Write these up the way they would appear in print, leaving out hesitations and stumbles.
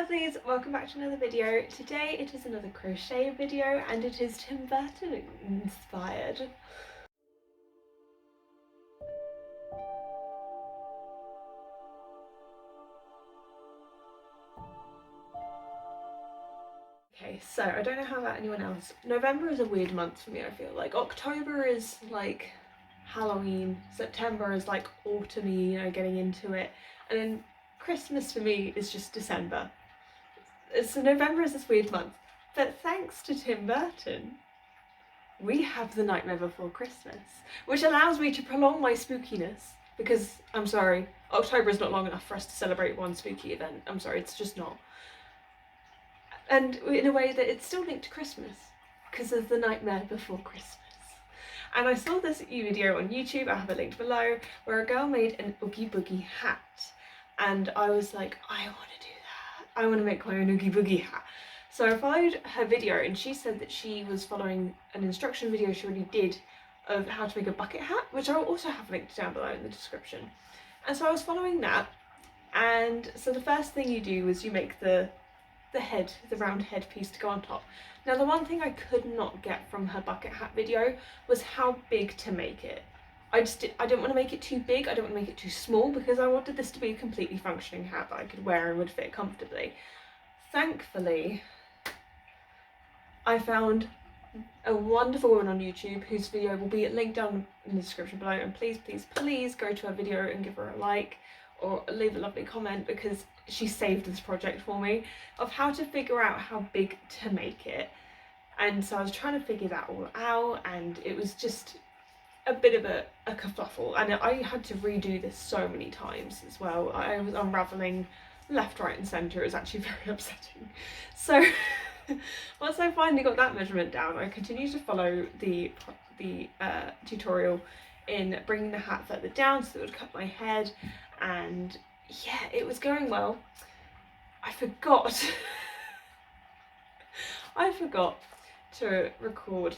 lovelies, welcome back to another video. Today it is another crochet video and it is Tim Burton inspired. Okay, so I don't know how about anyone else. November is a weird month for me, I feel like. October is like Halloween, September is like autumny, you know, getting into it, and then Christmas for me is just December. So November is this weird month, but thanks to Tim Burton, we have The Nightmare Before Christmas, which allows me to prolong my spookiness, because, I'm sorry, October is not long enough for us to celebrate one spooky event. I'm sorry, it's just not. And in a way that it's still linked to Christmas, because of The Nightmare Before Christmas. And I saw this video on YouTube, I have it linked below, where a girl made an Oogie Boogie hat. And I was like, I want to do that. I want to make my own Oogie Boogie hat. So I followed her video and she said that she was following an instruction video she already did of how to make a bucket hat, which I'll also have linked down below in the description. And so I was following that, and so the first thing you do is you make the head, the round head piece to go on top. Now the one thing I could not get from her bucket hat video was how big to make it. I didn't want to make it too big, I didn't want to make it too small, because I wanted this to be a completely functioning hat that I could wear and would fit comfortably. Thankfully, I found a wonderful woman on YouTube whose video will be linked down in the description below, and please, please, please go to her video and give her a like or leave a lovely comment, because she saved this project for me of how to figure out how big to make it. And so I was trying to figure that all out, and it was just a bit of a kerfuffle, and I had to redo this so many times as well. I was unravelling left, right and centre. It was actually very upsetting. So once I finally got that measurement down, I continued to follow the tutorial in bringing the hat further down so it would cut my head, and yeah, it was going well. I forgot to record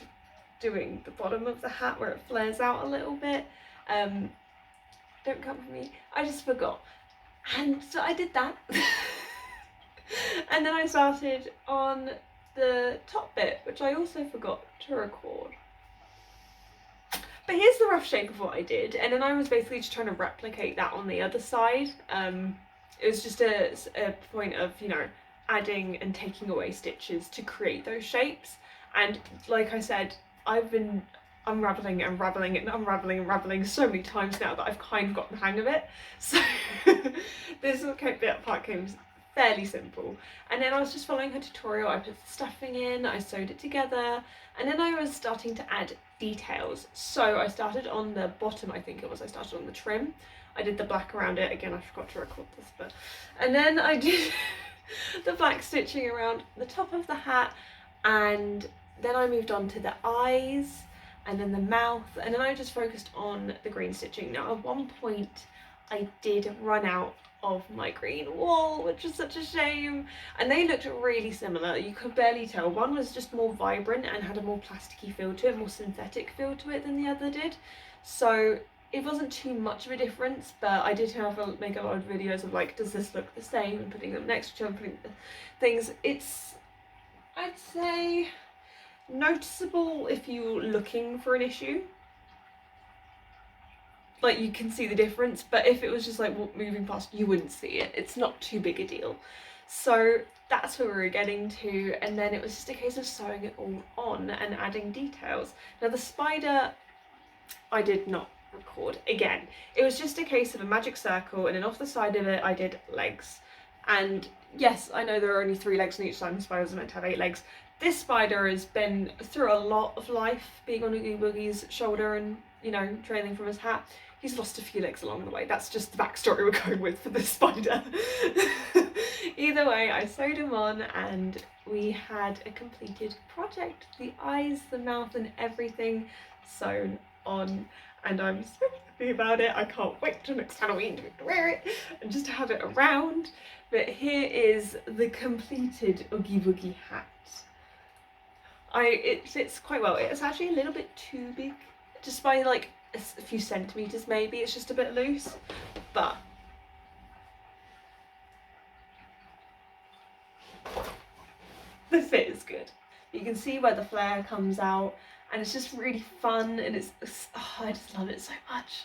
doing the bottom of the hat where it flares out a little bit. Don't come for me, I just forgot. And so I did that. And then I started on the top bit, which I also forgot to record. But here's the rough shape of what I did, and then I was basically just trying to replicate that on the other side. It was just a point of, you know, adding and taking away stitches to create those shapes. And like I said, I've been unravelling and unravelling and unravelling and unravelling so many times now that I've kind of got the hang of it. So this part came fairly simple. And then I was just following her tutorial. I put the stuffing in, I sewed it together, and then I was starting to add details. So I started on the bottom, I think it was, I started on the trim. I did the black around it, again I forgot to record this bit. And then I did the black stitching around the top of the hat, and then I moved on to the eyes and then the mouth, and then I just focused on the green stitching. Now at one point I did run out of my green wool, which is such a shame, and they looked really similar. You could barely tell. One was just more vibrant and had a more plasticky feel to it, more synthetic feel to it than the other did, so it wasn't too much of a difference. But I did make a lot of videos of like, does this look the same, and putting them next to each other, putting things. It's, I'd say, noticeable if you're looking for an issue, like you can see the difference, but if it was just like moving past, you wouldn't see it. It's not too big a deal. So that's where we were getting to, and then it was just a case of sewing it all on and adding details. Now the spider I did not record. Again, it was just a case of a magic circle, and then off the side of it I did legs. And yes, I know there are only 3 legs on each side and spiders are meant to have 8 legs. This spider has been through a lot of life, being on Oogie Boogie's shoulder and, you know, trailing from his hat. He's lost a few legs along the way. That's just the backstory we're going with for this spider. Either way, I sewed him on and we had a completed project. The eyes, the mouth and everything sewn on, and I'm so happy about it. I can't wait till next Halloween to wear it and just to have it around. But here is the completed Oogie Boogie hat. It fits quite well. It's actually a little bit too big, just by like a few centimetres maybe. It's just a bit loose, but the fit is good. You can see where the flare comes out, and it's just really fun, and I just love it so much.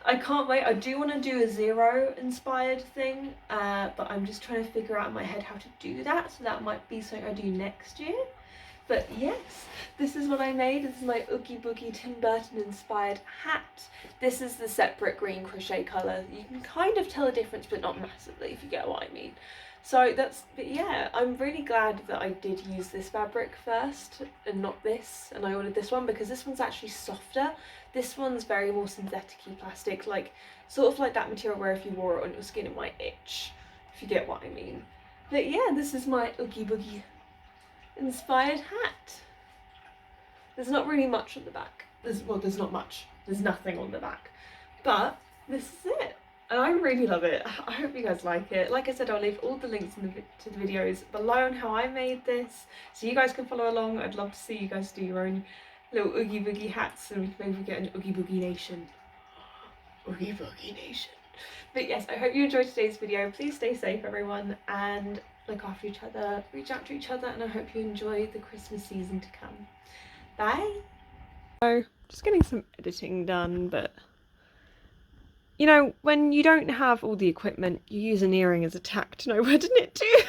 I can't wait. I do want to do a zero inspired thing, but I'm just trying to figure out in my head how to do that, so that might be something I do next year. But yes, this is what I made. This is my Oogie Boogie Tim Burton inspired hat. This is the separate green crochet colour. You can kind of tell a difference, but not massively, if you get what I mean. So but yeah, I'm really glad that I did use this fabric first and not this, and I ordered this one because this one's actually softer. This one's very more synthetic-y plastic, like sort of like that material where if you wore it on your skin it might itch, if you get what I mean. But yeah, this is my Oogie Boogie inspired hat. There's not really much on the back. There's not much. There's nothing on the back. But this is it. And I really love it. I hope you guys like it. Like I said, I'll leave all the links to the videos below on how I made this, so you guys can follow along. I'd love to see you guys do your own little Oogie Boogie hats, and we can maybe get an Oogie Boogie Nation. Oogie Boogie Nation. But yes, I hope you enjoyed today's video. Please stay safe, everyone, and look after each other, reach out to each other, and I hope you enjoy the Christmas season to come. Bye! So, just getting some editing done, but you know, when you don't have all the equipment, you use an earring as a tack to know where to knit to.